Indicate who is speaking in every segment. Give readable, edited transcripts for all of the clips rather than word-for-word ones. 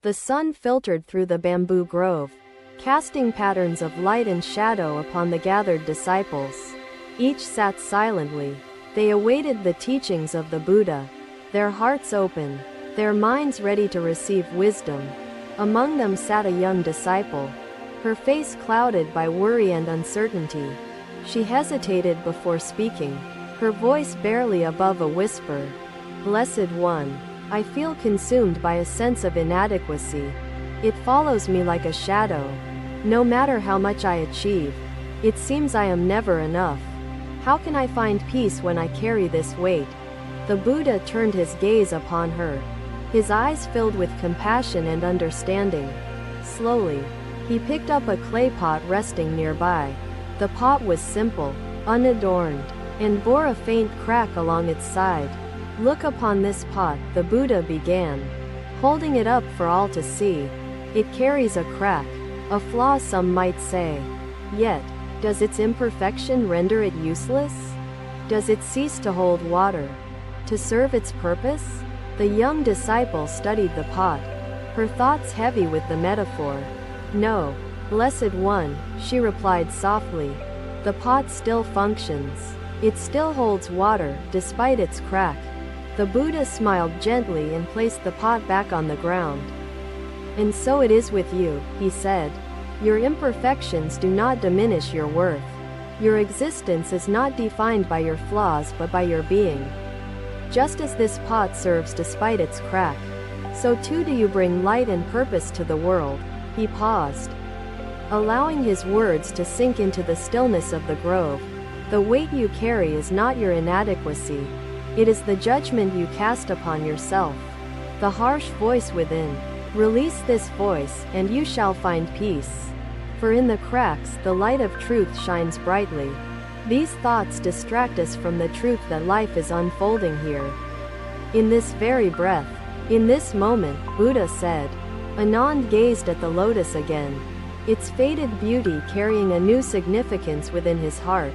Speaker 1: The sun filtered through the bamboo grove, casting patterns of light and shadow upon the gathered disciples. Each sat silently. They awaited the teachings of the Buddha, their hearts open, their minds ready to receive wisdom. Among them sat a young disciple, her face clouded by worry and uncertainty. She hesitated before speaking, her voice barely above a whisper. "Blessed One, I feel consumed by a sense of inadequacy. It follows me like a shadow. No matter how much I achieve, it seems I am never enough. How can I find peace when I carry this weight?" The Buddha turned his gaze upon her, his eyes filled with compassion and understanding. Slowly, he picked up a clay pot resting nearby. The pot was simple, unadorned, and bore a faint crack along its side. "Look upon this pot," the Buddha began, holding it up for all to see. "It carries a crack, a flaw some might say. Yet, does its imperfection render it useless? Does it cease to hold water, to serve its purpose?" The young disciple studied the pot, her thoughts heavy with the metaphor. "No, Blessed One," she replied softly. "The pot still functions. It still holds water, despite its crack." The Buddha smiled gently and placed the pot back on the ground. "And so it is with you," he said. "Your imperfections do not diminish your worth. Your existence is not defined by your flaws but by your being. Just as this pot serves despite its crack, so too do you bring light and purpose to the world." He paused, allowing his words to sink into the stillness of the grove. "The weight you carry is not your inadequacy. It is the judgment you cast upon yourself." The harsh voice within, "Release this voice, and you shall find peace. For in the cracks, the light of truth shines brightly." These thoughts distract us from the truth that life is unfolding here. In this very breath, in this moment, Buddha said. Anand gazed at the lotus again, its faded beauty carrying a new significance within his heart.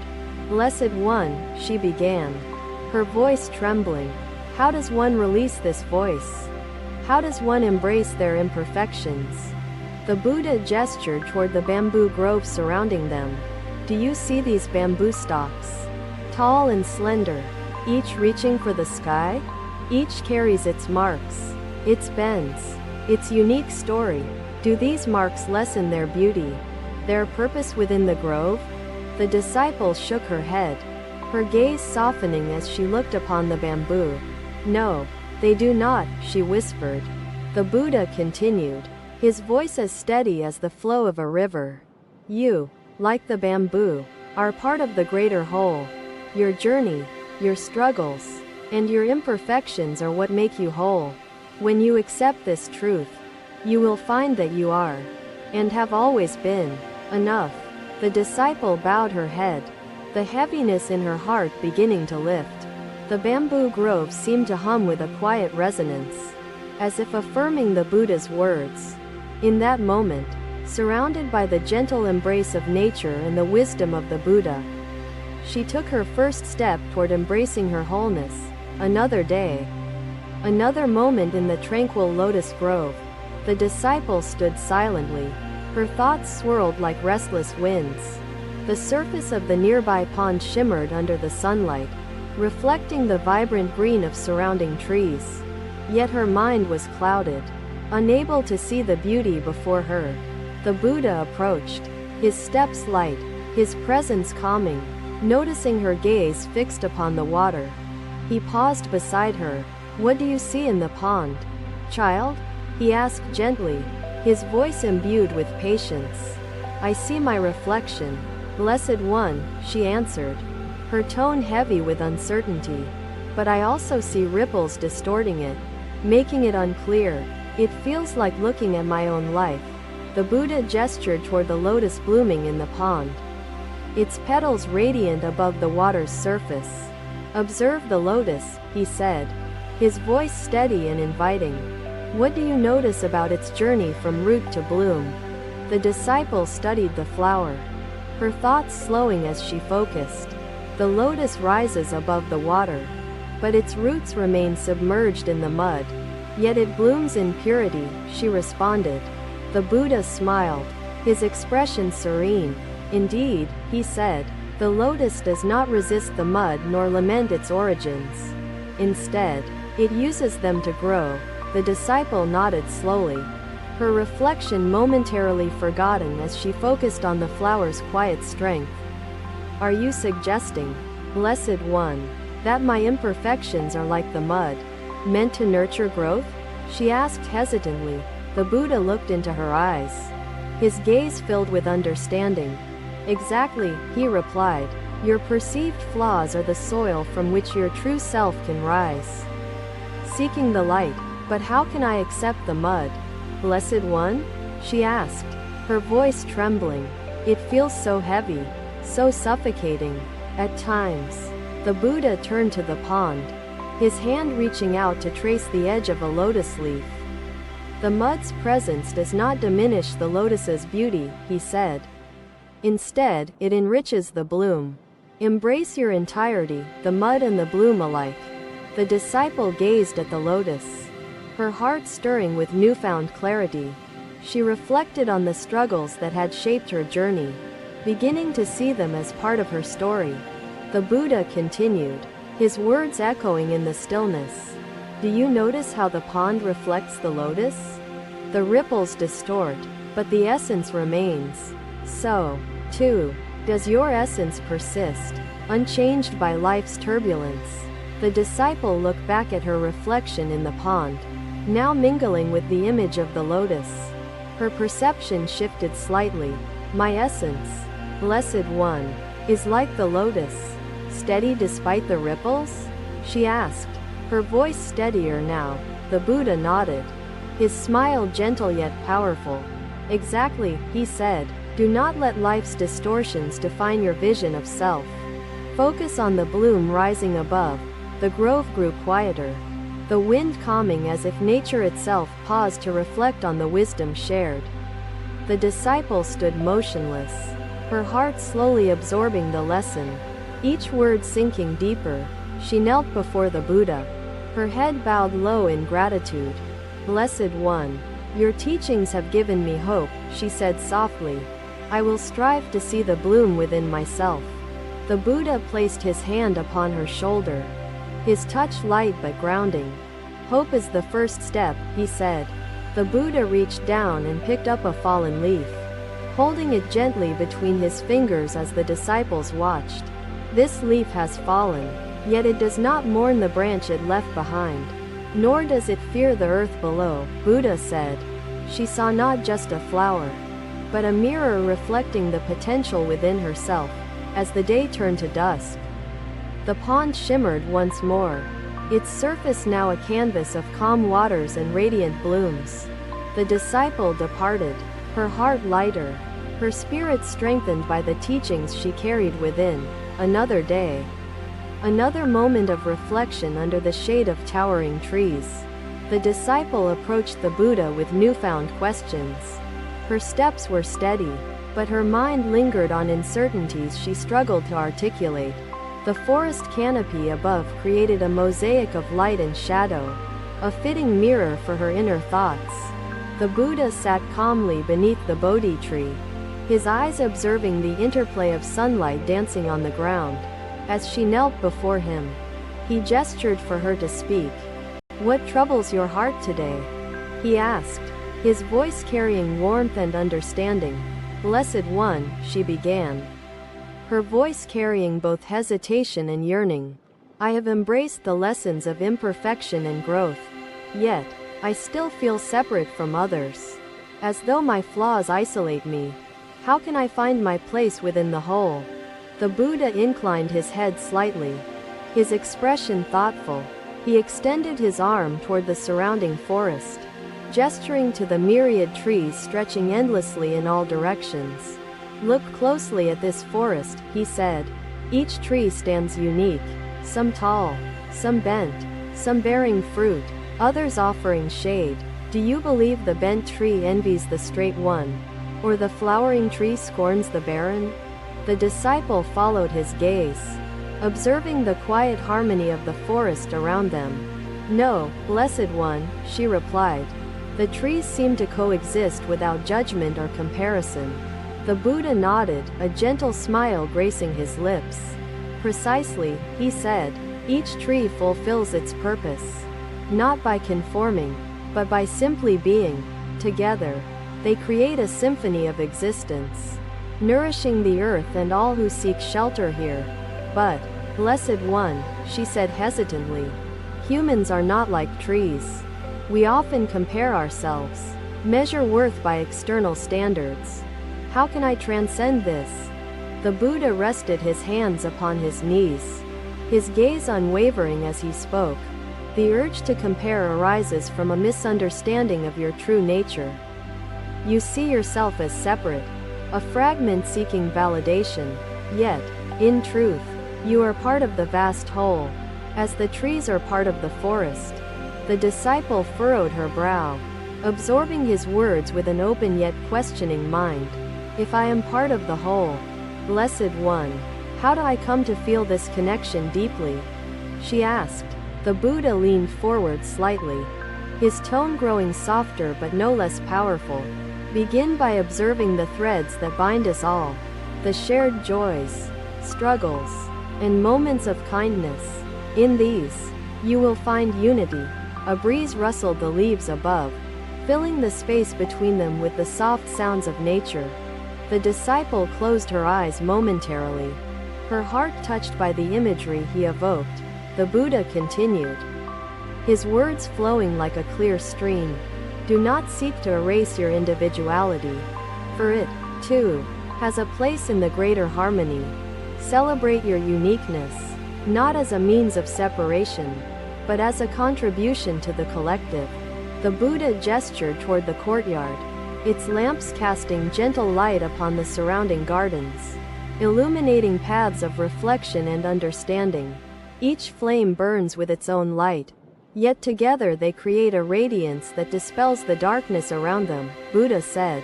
Speaker 1: "Blessed One," she began, her voice trembling. "How does one release this voice? How does one embrace their imperfections?" The Buddha gestured toward the bamboo grove surrounding them. "Do you see these bamboo stalks? Tall and slender, each reaching for the sky? Each carries its marks, its bends, its unique story. Do these marks lessen their beauty, their purpose within the grove?" The disciple shook her head, her gaze softening as she looked upon the bamboo. "No, they do not," she whispered. The Buddha continued, his voice as steady as the flow of a river. "You, like the bamboo, are part of the greater whole. Your journey, your struggles, and your imperfections are what make you whole. When you accept this truth, you will find that you are, and have always been, enough." The disciple bowed her head, the heaviness in her heart beginning to lift. The bamboo grove seemed to hum with a quiet resonance, as if affirming the Buddha's words. In that moment, surrounded by the gentle embrace of nature and the wisdom of the Buddha, she took her first step toward embracing her wholeness. Another day, another moment in the tranquil lotus grove. The disciple stood silently, her thoughts swirled like restless winds. The surface of the nearby pond shimmered under the sunlight, reflecting the vibrant green of surrounding trees. Yet her mind was clouded, unable to see the beauty before her. The Buddha approached, his steps light, his presence calming. Noticing her gaze fixed upon the water, he paused beside her. "What do you see in the pond, child?" he asked gently, his voice imbued with patience. "I see my reflection, Blessed One," she answered, her tone heavy with uncertainty. "But I also see ripples distorting it, making it unclear. It feels like looking at my own life." The Buddha gestured toward the lotus blooming in the pond, its petals radiant above the water's surface. "Observe the lotus," he said, his voice steady and inviting. "What do you notice about its journey from root to bloom?" The disciple studied the flower, her thoughts slowing as she focused. The lotus rises above the water, but its roots remain submerged in the mud. Yet it blooms in purity, she responded. The Buddha smiled, his expression serene. Indeed, he said, the lotus does not resist the mud nor lament its origins. Instead, it uses them to grow. The disciple nodded slowly, her reflection momentarily forgotten as she focused on the flower's quiet strength. Are you suggesting, Blessed One, that my imperfections are like the mud, meant to nurture growth? She asked hesitantly. The Buddha looked into her eyes, his gaze filled with understanding. Exactly, he replied. Your perceived flaws are the soil from which your true self can rise. Seeking the light, but how can I accept the mud, Blessed One? She asked, her voice trembling. It feels so heavy, so suffocating. At times, the Buddha turned to the pond, his hand reaching out to trace the edge of a lotus leaf. The mud's presence does not diminish the lotus's beauty, he said. Instead, it enriches the bloom. Embrace your entirety, the mud and the bloom alike. The disciple gazed at the lotus, her heart stirring with newfound clarity. She reflected on the struggles that had shaped her journey, beginning to see them as part of her story. The Buddha continued, his words echoing in the stillness. Do you notice how the pond reflects the lotus? The ripples distort, but the essence remains. So, too, does your essence persist, unchanged by life's turbulence? The disciple looked back at her reflection in the pond, now mingling with the image of the lotus. Her perception shifted slightly. My essence, Blessed One, is like the lotus, steady despite the ripples? She asked, her voice steadier now. The Buddha nodded, his smile gentle yet powerful. Exactly, he said. Do not let life's distortions define your vision of self. Focus on the bloom rising above. The grove grew quieter, the wind calming as if nature itself paused to reflect on the wisdom shared. The disciple stood motionless, her heart slowly absorbing the lesson, each word sinking deeper. She knelt before the Buddha, her head bowed low in gratitude. Blessed One, your teachings have given me hope, she said softly. I will strive to see the bloom within myself. The Buddha placed his hand upon her shoulder, his touch light but grounding. Hope is the first step, he said. The Buddha reached down and picked up a fallen leaf, holding it gently between his fingers as the disciples watched. This leaf has fallen, yet it does not mourn the branch it left behind, nor does it fear the earth below, Buddha said. She saw not just a flower, but a mirror reflecting the potential within herself. As the day turned to dusk, the pond shimmered once more, its surface now a canvas of calm waters and radiant blooms. The disciple departed, her heart lighter, her spirit strengthened by the teachings she carried within. Another day, another moment of reflection under the shade of towering trees. The disciple approached the Buddha with newfound questions. Her steps were steady, but her mind lingered on uncertainties she struggled to articulate. The forest canopy above created a mosaic of light and shadow, a fitting mirror for her inner thoughts. The Buddha sat calmly beneath the Bodhi tree, his eyes observing the interplay of sunlight dancing on the ground. As she knelt before him, he gestured for her to speak. What troubles your heart today? He asked, his voice carrying warmth and understanding. Blessed One, she began, her voice carrying both hesitation and yearning. I have embraced the lessons of imperfection and growth, yet, I still feel separate from others, as though my flaws isolate me. How can I find my place within the whole? The Buddha inclined his head slightly, his expression thoughtful. He extended his arm toward the surrounding forest, gesturing to the myriad trees stretching endlessly in all directions. Look closely at this forest, he said. Each tree stands unique, some tall, some bent, some bearing fruit, others offering shade. Do you believe the bent tree envies the straight one, or the flowering tree scorns the barren? The disciple followed his gaze, observing the quiet harmony of the forest around them. No, Blessed One, she replied. The trees seem to coexist without judgment or comparison. The Buddha nodded, a gentle smile gracing his lips. Precisely, he said, each tree fulfills its purpose. Not by conforming, but by simply being. Together, they create a symphony of existence, nourishing the earth and all who seek shelter here. But, Blessed One, she said hesitantly, humans are not like trees. We often compare ourselves, measure worth by external standards. How can I transcend this? The Buddha rested his hands upon his knees, his gaze unwavering as he spoke. The urge to compare arises from a misunderstanding of your true nature. You see yourself as separate, a fragment seeking validation. Yet, in truth, you are part of the vast whole, as the trees are part of the forest. The disciple furrowed her brow, absorbing his words with an open yet questioning mind. If I am part of the whole, Blessed One, how do I come to feel this connection deeply? She asked. The Buddha leaned forward slightly, his tone growing softer but no less powerful. Begin by observing the threads that bind us all, the shared joys, struggles, and moments of kindness. In these, you will find unity. A breeze rustled the leaves above, filling the space between them with the soft sounds of nature. The disciple closed her eyes momentarily, her heart touched by the imagery he evoked. The Buddha continued, his words flowing like a clear stream. Do not seek to erase your individuality, for it, too, has a place in the greater harmony. Celebrate your uniqueness, not as a means of separation, but as a contribution to the collective. The Buddha gestured toward the courtyard, its lamps casting gentle light upon the surrounding gardens, illuminating paths of reflection and understanding. Each flame burns with its own light, yet together they create a radiance that dispels the darkness around them, Buddha said.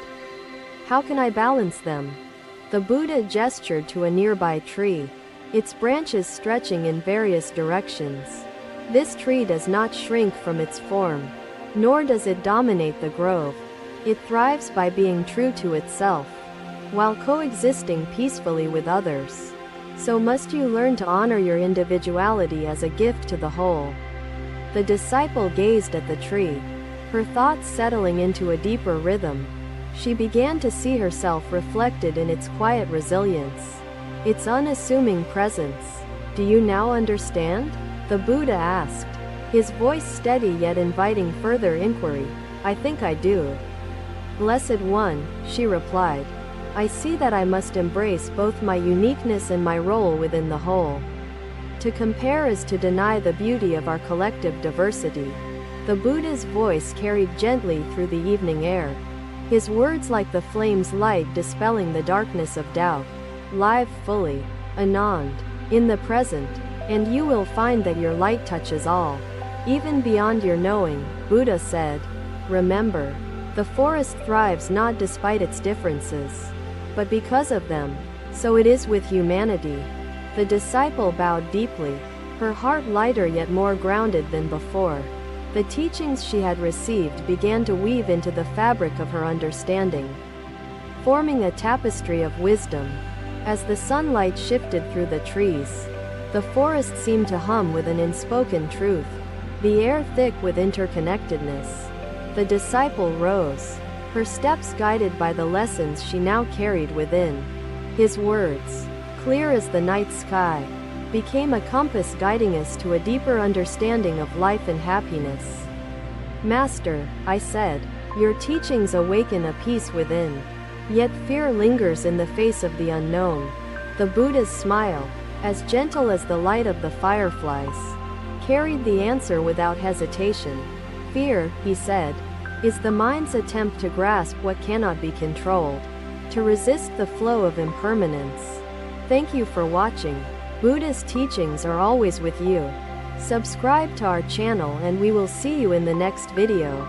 Speaker 1: How can I balance them? The Buddha gestured to a nearby tree, its branches stretching in various directions. This tree does not shrink from its form, nor does it dominate the grove. It thrives by being true to itself, while coexisting peacefully with others. So must you learn to honor your individuality as a gift to the whole. The disciple gazed at the tree, her thoughts settling into a deeper rhythm. She began to see herself reflected in its quiet resilience, its unassuming presence. Do you now understand? The Buddha asked, his voice steady yet inviting further inquiry. I think I do. Blessed One, she replied. I see that I must embrace both my uniqueness and my role within the whole. To compare is to deny the beauty of our collective diversity. The Buddha's voice carried gently through the evening air, his words like the flame's light dispelling the darkness of doubt. Live fully, Anand, in the present, and you will find that your light touches all, even beyond your knowing, Buddha said. Remember, the forest thrives not despite its differences, but because of them. So it is with humanity. The disciple bowed deeply, her heart lighter yet more grounded than before. The teachings she had received began to weave into the fabric of her understanding, forming a tapestry of wisdom. As the sunlight shifted through the trees, the forest seemed to hum with an unspoken truth, the air thick with interconnectedness. The disciple rose, her steps guided by the lessons she now carried within. His words, clear as the night sky, became a compass guiding us to a deeper understanding of life and happiness. Master, I said, your teachings awaken a peace within, yet fear lingers in the face of the unknown. The Buddha's smile, as gentle as the light of the fireflies, carried the answer without hesitation. Fear, he said, is the mind's attempt to grasp what cannot be controlled, to resist the flow of impermanence. Thank you for watching. Buddha's teachings are always with you. Subscribe to our channel and we will see you in the next video.